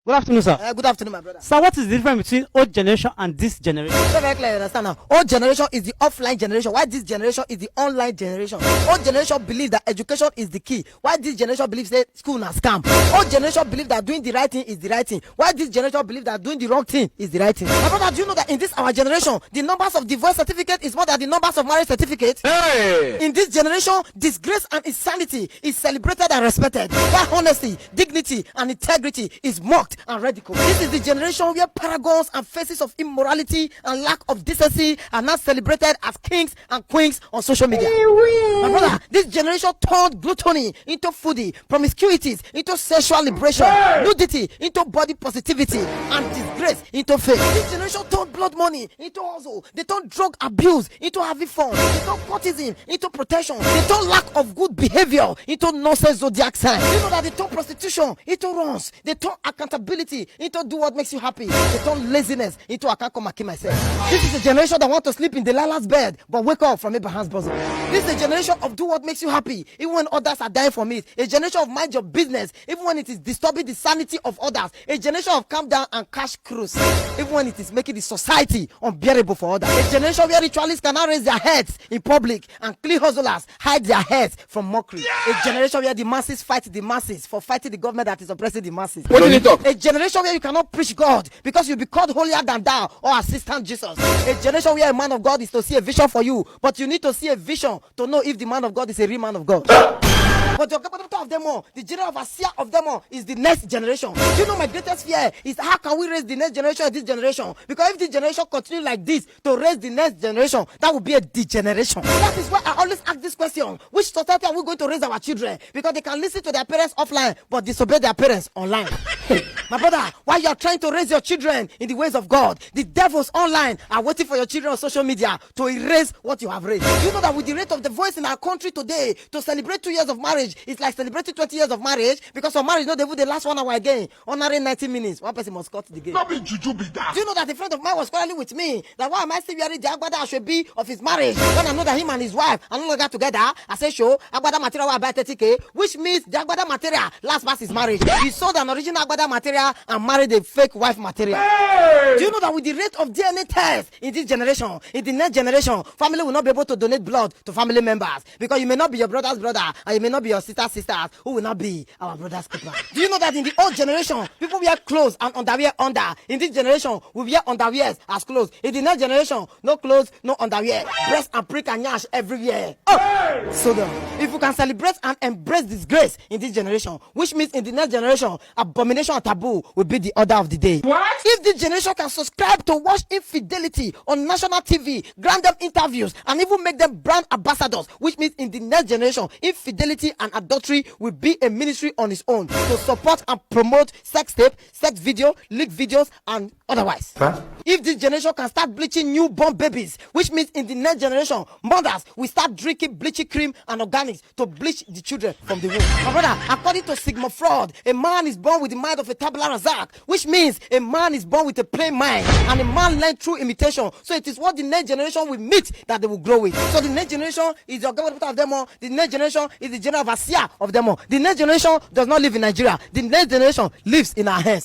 Good afternoon, sir. Good afternoon, my brother. Sir, what is the difference between old generation and this generation? Very clear, you understand now. Old generation is the offline generation, while this generation is the online generation. Old generation believe that education is the key, while this generation believes that school na scam. Old generation believe that doing the right thing is the right thing, while this generation believe that doing the wrong thing is the right thing. My brother, do you know that in this our generation, the numbers of divorce certificate is more than the numbers of marriage certificate? Hey! In this generation, disgrace and insanity is celebrated and respected, while honesty, dignity, and integrity is mocked and ridiculed. This is the generation where paragons and faces of immorality and lack of decency are not celebrated as kings and queens on social media. My brother, this generation turned gluttony into foodie, promiscuities into sexual liberation, nudity into body positivity, and disgrace into faith. This generation turned blood money into hustle. They turned drug abuse into having fun. They turned courtesan into protection. They turned lack of good behavior into nonsense zodiac sign. You know that they turned prostitution into runs. They turned accountability into do what makes you happy. They turn laziness into I can't come and kill myself. This is a generation that want to sleep in Delilah's bed but wake up from Abraham's bosom. This is a generation of do what makes you happy even when others are dying from it. A generation of mind your business even when it is disturbing the sanity of others. A generation of calm down and cash cruise even when it is making the society unbearable for others. A generation where ritualists cannot raise their heads in public and clean hustlers hide their heads from mockery. A generation where the masses fight the masses for fighting the government that is oppressing the masses. What did he talk? A generation where you cannot preach God because you'll be called holier than thou or assistant Jesus. A generation where a man of God is to see a vision for you, but you need to see a vision to know if the man of God is a real man of God. But the capital of them all, the general overseer of them all is the next generation. You know my greatest fear is how can we raise the next generation of this generation? Because if this generation continue like this to raise the next generation, that would be a degeneration. That is why I always ask this question: which society are we going to raise our children? Because they can listen to their parents offline but disobey their parents online. My brother, while you are trying to raise your children in the ways of God, the devils online are waiting for your children on social media to erase what you have raised. You know that with the rate of the voice in our country today, to celebrate 2 years of marriage, it's like celebrating 20 years of marriage because of marriage, not even the last 1 hour again. Honoring 90 minutes, one person must cut the game. Not be juju be that. Do you know that a friend of mine was quarreling with me that why am I still wearing the agbada I should be of his marriage when I know that him and his wife are no longer together? I say, show agbada material will buy 30K, which means the agbada material last past his marriage. He sold an original agbada material and married a fake wife material. Hey! Do you know that with the rate of DNA tests in this generation, in the next generation, family will not be able to donate blood to family members because you may not be your brother's brother and you may not be your sister's sisters who will not be our brother's keeper. Do you know that in the old generation, people wear clothes and underwear under? In this generation, we wear underwears as clothes. In the next generation, no clothes, no underwear. Breast and prick and yash everywhere. Oh! So if you can celebrate and embrace disgrace in this generation, which means in the next generation, abomination and taboo will be the order of the day. What? If this generation can subscribe to watch infidelity on national TV, grant them interviews, and even make them brand ambassadors, which means in the next generation, infidelity and adultery will be a ministry on its own to support and promote sex tape, sex video, leak videos, and otherwise. Huh? If this generation can start bleaching newborn babies, which means in the next generation, mothers will start drinking bleaching cream and organics to bleach the children from the womb. My brother, according to Sigmund Freud, a man is born with the mind of a tabula rasa, which means a man is born with a plain mind, and a man learns through imitation. So it is what the next generation will meet that they will grow with. So the next generation is the government of them all. The next generation is the general overseer of them all. The next generation does not live in Nigeria. The next generation lives in our hands.